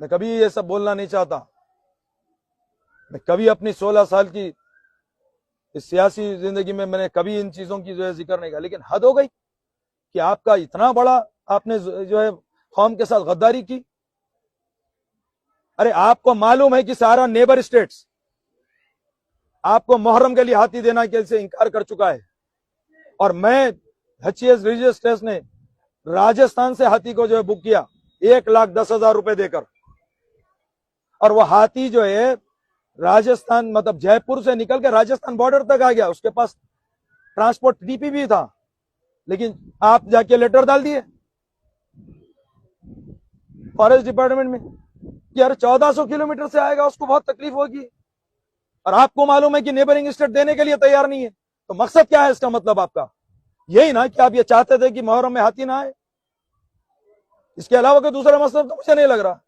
मैं कभी ये सब बोलना नहीं चाहता, मैं कभी अपनी 16 साल की इस सियासी जिंदगी में मैंने कभी इन चीजों की जो है जिक्र नहीं किया, लेकिन हद हो गई कि आपका इतना बड़ा आपने जो है कौम के साथ गद्दारी की। अरे आपको मालूम है कि सारा नेबर स्टेट्स आपको मुहर्रम के लिए हाथी देना के से इनकार कर चुका है, और मैं HCS रिलीजियस ट्रस्ट ने राजस्थान से हाथी को जो है बुक किया 1,10,000 रुपए देकर, और वो हाथी जो है राजस्थान मतलब जयपुर से निकल के राजस्थान बॉर्डर तक आ गया। उसके पास ट्रांसपोर्ट DP भी था, लेकिन आप जाके लेटर डाल दिए फॉरेस्ट डिपार्टमेंट में कि यार 1400 किलोमीटर से आएगा, उसको बहुत तकलीफ होगी, और आपको मालूम है कि नेबरिंग स्टेट देने के लिए तैयार नहीं है। तो मकसद क्या है इसका? मतलब आपका यही ना कि आप ये चाहते थे कि मुहर्रम में हाथी ना आए, इसके अलावा कोई दूसरा मकसद तो मुझे नहीं लग रहा।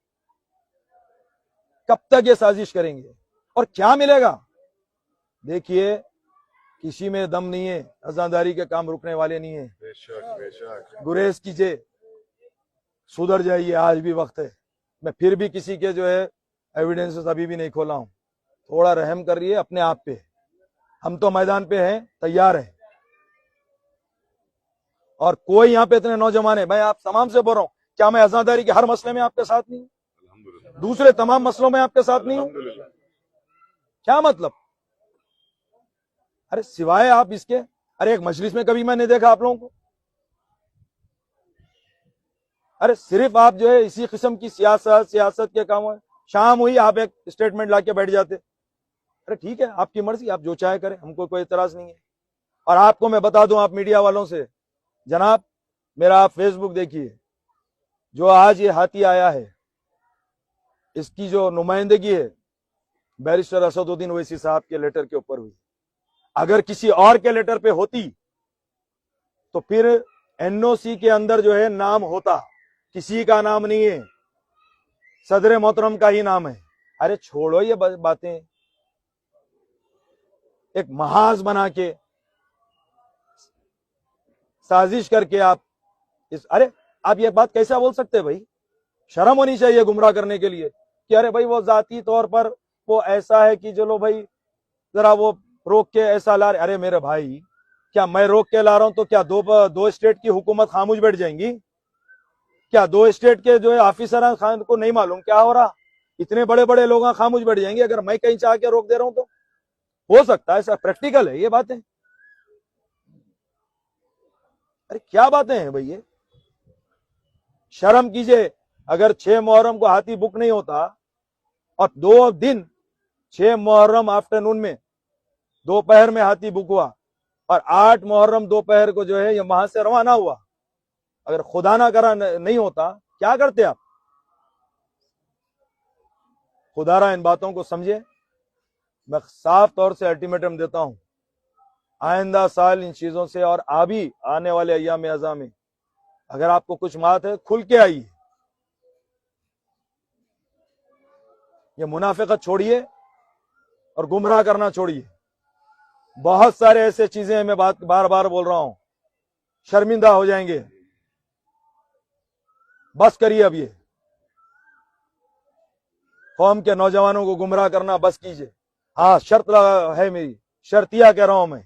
कब तक ये साजिश करेंगे और क्या मिलेगा? देखिए, किसी में दम नहीं है, अजादारी के काम रुकने वाले नहीं है। बेशक गुरेज कीजिए, सुधर जाइए, आज भी वक्त है। मैं फिर भी किसी के जो है एविडेंसेस अभी भी नहीं खोला हूं, थोड़ा रहम करिए अपने आप पे। हम तो मैदान पे हैं, तैयार हैं, और कोई यहाँ पे इतने नौजवान है, मैं आप तमाम से बोल रहा हूं, क्या मैं अजादारी के हर मसले में आपके साथ नहीं हूं? दूसरे तमाम मसलों में आपके साथ नहीं हूं? क्या मतलब? अरे सिवाय आप इसके, अरे एक मजलिस में कभी मैंने देखा आप लोगों को। अरे सिर्फ आप जो है इसी किस्म की सियासत के काम है, शाम हुई आप एक स्टेटमेंट लाके बैठ जाते। अरे ठीक है, आपकी मर्जी, आप जो चाहे करें, हमको कोई इतराज नहीं है। और आपको मैं बता दूं, आप मीडिया वालों से, जनाब मेरा आप फेसबुक देखिए, जो आज ये हाथी आया है इसकी जो नुमाइंदगी है बैरिस्टर असदुद्दीन ओवैसी साहब के लेटर के ऊपर हुई। अगर किसी और के लेटर पे होती तो फिर NOC के अंदर जो है नाम होता, किसी का नाम नहीं है, सदर मोहतरम का ही नाम है। अरे छोड़ो ये बातें, एक महाज बना के साजिश करके आप अरे आप ये बात कैसा बोल सकते हैं भाई? शर्म होनी चाहिए गुमराह करने के लिए कि अरे भाई वो जाती तौर पर वो ऐसा है कि चलो भाई जरा वो रोक के ऐसा ला रहे। अरे मेरे भाई, क्या मैं रोक के ला रहा हूं तो क्या दो स्टेट की हुकूमत खामोश बैठ जाएंगी? क्या 2 स्टेट के जो है ऑफिसर खान को नहीं मालूम क्या हो रहा? इतने बड़े बड़े लोग खामोश बैठ जाएंगे अगर मैं कहीं चाह के रोक दे रहा हूं? तो हो सकता है, ऐसा प्रैक्टिकल है ये बातें। अरे क्या बातें हैं भाई ये? शर्म कीजिए। अगर 6 मुहर्रम को हाथी बुक नहीं होता और 2 दिन 6 मुहर्रम आफ्टरनून में दोपहर में हाथी बुक हुआ और 8 मुहर्रम दोपहर को जो है ये वहां से रवाना हुआ, अगर खुदा ना करा नहीं होता, क्या करते आप? खुदारा इन बातों को समझे। मैं साफ तौर से अल्टीमेटम देता हूं, आइंदा साल इन चीजों से और अभी आने वाले अय्याम अज़ा में अगर आपको कुछ बात है, खुल के आइए। ये मुनाफिकत छोड़िए और गुमराह करना छोड़िए। बहुत सारे ऐसे चीजें हैं, मैं बार बार बोल रहा हूं, शर्मिंदा हो जाएंगे। बस करिए अब, ये कौम के नौजवानों को गुमराह करना बस कीजिए। हाँ, शर्त है मेरी, शर्तिया कह रहा हूं मैं,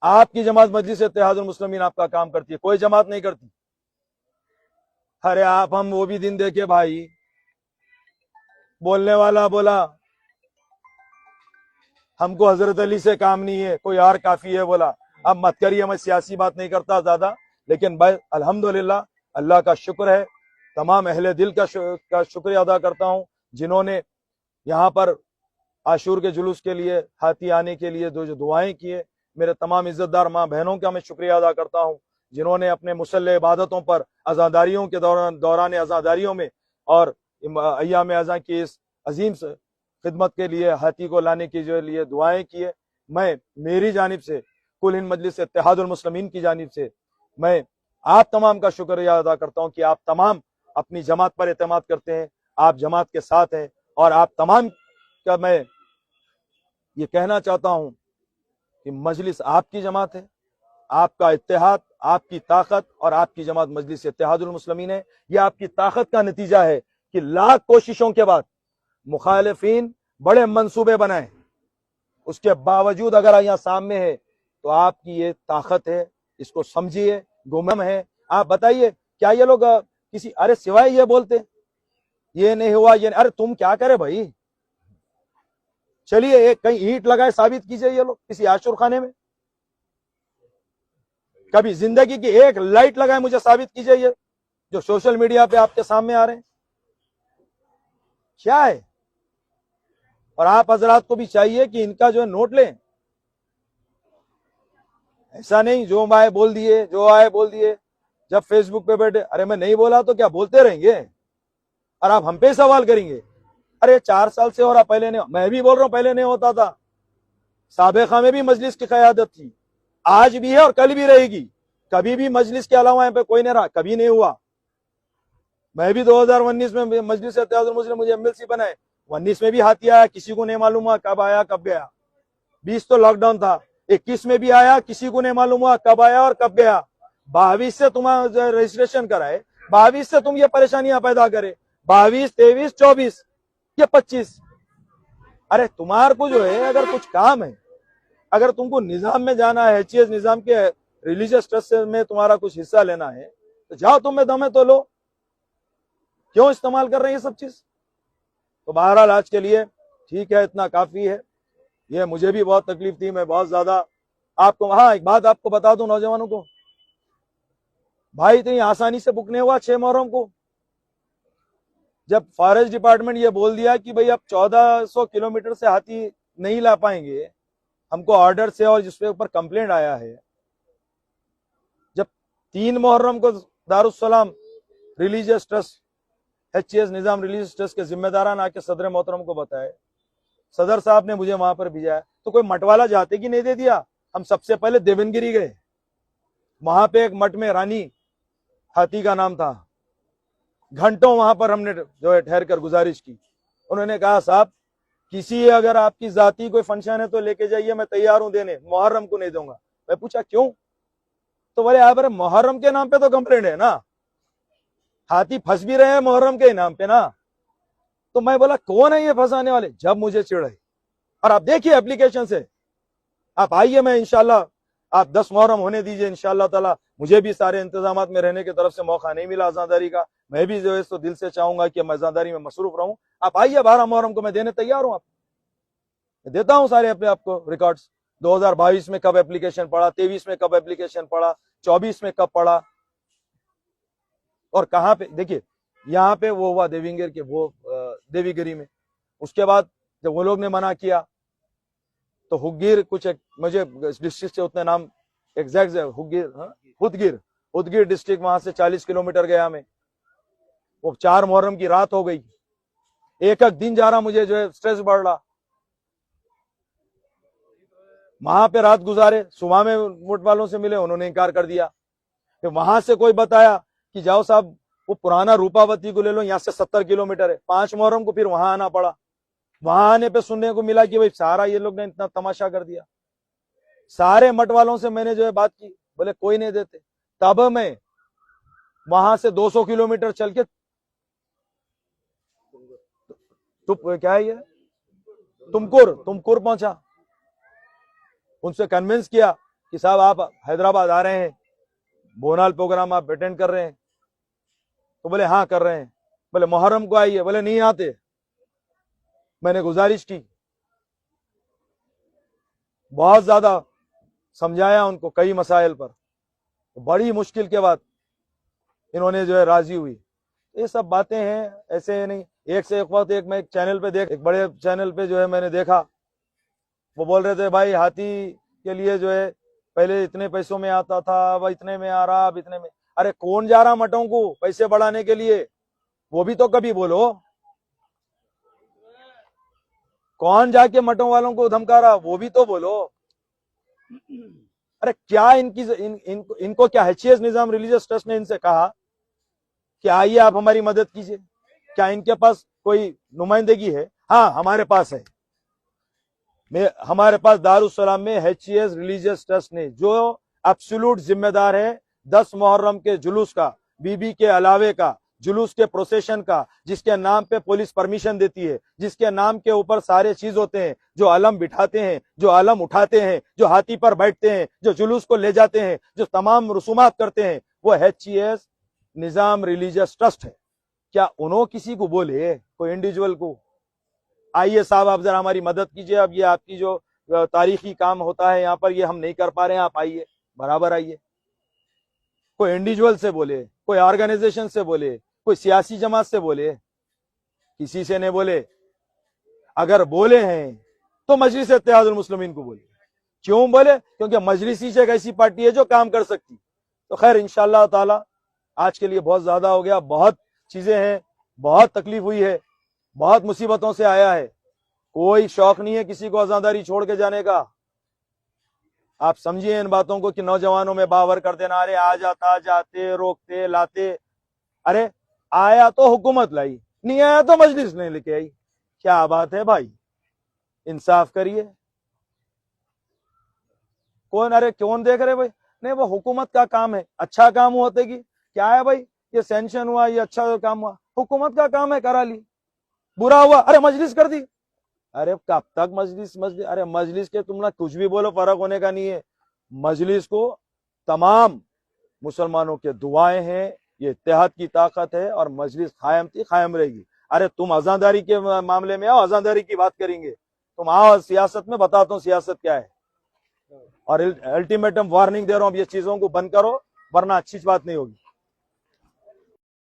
आपकी जमात मजलिस इत्तेहादुल मुस्लिमीन आपका काम करती है, कोई जमात नहीं करती। अरे आप हम वो भी दिन देखे भाई, बोलने वाला बोला हमको हजरत अली से काम नहीं है, कोई और काफी है बोला। अब मत करिए, मैं सियासी बात नहीं करता ज्यादा, लेकिन भाई अल्हम्दुलिल्लाह, अल्लाह का शुक्र है, तमाम अहले दिल का शुक्रिया अदा करता हूं जिन्होंने यहाँ पर आशूर के जुलूस के लिए, हाथी आने के लिए जो दुआएं किए। मेरे तमाम इज्जतदार माँ बहनों का मैं शुक्रिया अदा करता हूँ जिन्होंने अपने मुसल्ले इबादतों पर आज़ादारियों के दौरान आज़ादारियों में और अय्याम अज़ा की इस अजीम खिदमत के लिए, हाथी को लाने के जो लिए दुआएं किए। मैं मेरी जानिब से, कुल हिंद मजलिस इत्तेहादुल मुस्लिमीन की जानिब से मैं आप तमाम का शुक्रिया अदा करता हूँ कि आप तमाम अपनी जमात पर एतमाद करते हैं, आप जमात के साथ हैं, और आप तमाम का मैं ये कहना चाहता हूँ कि मजलिस आपकी जमात है, आपका इत्तेहाद, आपकी ताकत और आपकी जमात मजलिस इत्तेहादुल मुस्लिमीन है। यह आपकी ताकत का नतीजा है कि लाख कोशिशों के बाद मुखालिफिन बड़े मंसूबे बनाए, उसके बावजूद अगर यहाँ सामने है तो आपकी ये ताकत है, इसको समझिए। गुमनाम है। आप बताइए क्या ये लोग किसी, अरे सिवाय ये बोलते ये नहीं हुआ, ये नहीं, अरे तुम क्या करे भाई, चलिए एक कहीं ईंट लगाए साबित कीजिए ये लोग किसी आशुर खाने में, कभी जिंदगी की एक लाइट लगाए मुझे साबित कीजिए ये जो सोशल मीडिया पे आपके सामने आ रहे हैं क्या है। और आप हजरात को भी चाहिए कि इनका जो है नोट लें, ऐसा नहीं जो आए बोल दिए, जो आए बोल दिए। जब फेसबुक पे बैठे, अरे मैं नहीं बोला तो क्या बोलते रहेंगे और आप हम पे सवाल करेंगे। अरे 4 साल से हो रहा, पहले नहीं, मैं भी बोल रहा हूं पहले नहीं होता था, साबिका में भी मजलिस की क़यादत थी, आज भी है और कल भी रहेगी, कभी भी मजलिस के अलावा यहाँ पे कोई नहीं रहा, कभी नहीं हुआ। मैं भी 2019 में मजलिस इत्तेहादुल मुस्लिम मुझे एमएलसी बनाए, 19 में भी हाथी आया, किसी को नहीं मालूम हुआ कब आया कब गया, 20 तो लॉकडाउन था, 21 में भी आया, किसी को नहीं मालूम हुआ कब आया और कब गया, 22 से तुम्हारा रजिस्ट्रेशन कराए, 22 से तुम ये परेशानियां पैदा करे, 22, 23, 24, ये 25। अरे तुम्हारे को जो है अगर कुछ काम है, अगर तुमको निजाम में जाना है, एचईएस निजाम के रिलीजियस ट्रस्ट में तुम्हारा कुछ हिस्सा लेना है तो जाओ, तुम्हें दम है तो लो, क्यों इस्तेमाल कर रहे हैं ये सब चीज। तो बहरहाल आज के लिए ठीक है, इतना काफी है। ये मुझे भी बहुत तकलीफ थी, मैं बहुत ज्यादा आपको, हाँ एक बात आपको बता दूं नौजवानों को, भाई इतनी आसानी से बुक नहीं हुआ 6 मुहर्रम को। जब फॉरेस्ट डिपार्टमेंट ये बोल दिया कि भाई अब 1400 किलोमीटर से हाथी नहीं ला पाएंगे, हमको ऑर्डर से और जिसके ऊपर कंप्लेंट आया है, जब 3 मुहर्रम को दारुस्सलाम रिलीजियस ट्रस्ट, एचईएस निजाम रिलीजियस ट्रस्ट के जिम्मेदारान आके सदर मोहतरम को बताए, सदर साहब ने मुझे वहां पर भेजा, तो कोई मटवाला जाते कि नहीं दे दिया। हम सबसे पहले देवनगिरी गए, वहां पे एक मठ में रानी हाथी का नाम था, घंटों वहां पर हमने जो है ठहर कर गुजारिश की। उन्होंने कहा साहब किसी अगर आपकी जाती कोई फंक्शन है तो लेके जाइए, मैं तैयार हूं देने, मुहर्रम को नहीं दूंगा। मैं पूछा क्यों, तो बोले आप मुहर्रम के नाम पे तो कंप्लेंट है ना, हाथी फंस भी रहे हैं मुहर्रम के नाम पे ना। तो मैं बोला कौन है ये फंसाने वाले, जब मुझे चिढ़ाई। और आप देखिए एप्लीकेशन से, आप आइए, मैं इंशाल्लाह आप 10 मुहर्रम होने दीजिए इंशाल्लाह ताला, मुझे भी सारे इंतजामात में रहने की तरफ से मौका नहीं मिला अज़ादारी का, मैं भी जो है तो दिल से चाहूंगा कि मैं अज़ादारी में मसरूफ रहूं। आप आइए 12 मुहर्रम को मैं देने तैयार हूं, आप देता हूं सारे अपने आपको रिकॉर्ड्स, 2022 में कब एप्लीकेशन पड़ा, 23 में कब एप्लीकेशन पड़ा, 24 में कब पड़ा और कहां पे। देखिए यहाँ पे वो हुआ देवीगिर के, वो देवीगिरी में, उसके बाद जब वो लोग ने मना किया तो हुदगिर, कुछ मुझे डिस्ट्रिक्ट से उतने नाम एग्जैक्ट हुदगिर, हुदगिर डिस्ट्रिक्ट, वहां से 40 किलोमीटर गया मैं, वो 4 मुहर्रम की रात हो गई, एक एक दिन जा रहा, मुझे जो है स्ट्रेस बढ़ रहा, वहां पे रात गुजारे, सुबह में वोट वालों से मिले, उन्होंने इनकार कर दिया। फिर वहां से कोई बताया कि जाओ साहब वो पुराना रूपावती को ले लो, यहाँ से 70 किलोमीटर है, 5 मुहर्रम को फिर वहां आना पड़ा। वहां आने पे सुनने को मिला कि भाई सारा ये लोग ने इतना तमाशा कर दिया। सारे मठ वालों से मैंने जो है बात की, बोले कोई नहीं देते। तब मैं वहां से 200 किलोमीटर चल के क्या है ये तुमकुर पहुंचा, उनसे कन्विंस किया कि साहब आप हैदराबाद आ रहे हैं, बोनाल प्रोग्राम आप अटेंड कर रहे हैं, तो बोले हाँ कर रहे हैं। बोले मुहर्रम को आइए, बोले नहीं आते। मैंने गुजारिश की, बहुत ज्यादा समझाया उनको कई मसाइल पर, तो बड़ी मुश्किल के बाद इन्होंने जो है राजी हुई। ये सब बातें हैं, ऐसे नहीं। एक से एक वक्त मैं एक चैनल पे एक बड़े चैनल पे जो है मैंने देखा, वो बोल रहे थे भाई हाथी के लिए जो है पहले इतने पैसों में आता था, अब इतने में आ रहा, अब इतने में। अरे कौन जा रहा मठों को पैसे बढ़ाने के लिए, वो भी तो कभी बोलो। कौन जाके मठों वालों को धमका रहा, वो भी तो बोलो। अरे क्या इनको क्या एचईएस निजाम रिलीजियस ट्रस्ट ने इनसे कहा कि आइए आप हमारी मदद कीजिए? क्या इनके पास कोई नुमाइंदगी है? हाँ हमारे पास है। हमारे पास दारुस्सलाम में एचईएस रिलीजियस ट्रस्ट ने जो एब्सोल्यूट जिम्मेदार है 10 मुहर्रम के जुलूस का, बीबी के अलावे का, जुलूस के प्रोसेशन का, जिसके नाम पे पुलिस परमिशन देती है, जिसके नाम के ऊपर सारे चीज होते हैं, जो अलम बिठाते हैं, जो अलम उठाते हैं, जो हाथी पर बैठते हैं, जो जुलूस को ले जाते हैं, जो तमाम रसूमात करते हैं, वो HCS निजाम रिलीजियस ट्रस्ट है। क्या उन्होंने किसी को बोले, कोई इंडिविजुअल को, आइए साहब आप जरा हमारी मदद कीजिए, अब ये आपकी जो तारीखी काम होता है यहाँ पर ये हम नहीं कर पा रहे हैं, आप आइए, बराबर आइए। कोई इंडिविजुअल से बोले, कोई ऑर्गेनाइजेशन से बोले, कोई सियासी जमात से बोले, किसी से नहीं बोले। अगर बोले हैं तो मजलिस इत्तेहादुल मुस्लिमीन को बोले। क्यों बोले? क्योंकि मजलिस ही एक ऐसी पार्टी है जो काम कर सकती। तो खैर इंशाअल्लाह ताला आज के लिए बहुत ज्यादा हो गया, बहुत चीजें हैं, बहुत तकलीफ हुई है, बहुत मुसीबतों से आया है। कोई शौक नहीं है किसी को आजादारी छोड़ के जाने का। आप समझिए इन बातों को कि नौजवानों में बावर कर देना, अरे आ जाता, जाते, रोकते, लाते। अरे आया तो हुकूमत लाई, नहीं आया तो मजलिस नहीं लेके आई। क्या बात है भाई, इंसाफ करिए। कौन, अरे कौन देख रहे भाई? नहीं, वो हुकूमत का काम है, अच्छा काम होते कि क्या है भाई, ये सैंक्शन हुआ, ये अच्छा काम हुआ, हुकूमत का काम है, करा ली। बुरा हुआ, अरे मजलिस कर दी। अरे कब तक मजलिस मजलिस? अरे मजलिस के तुम ना कुछ भी बोलो, फर्क होने का नहीं है। मजलिस को तमाम मुसलमानों के दुआएं हैं, ये इत्तेहाद की ताकत है, और मजलिस कायम थी, कायम रहेगी। अरे तुम अजादारी के मामले में आओ, अजादारी की बात करेंगे। तुम आओ सियासत में, बताता हूँ सियासत क्या है। और अल्टीमेटम वार्निंग दे रहा हूं, अब ये चीजों को बंद करो, वरना अच्छी बात नहीं होगी।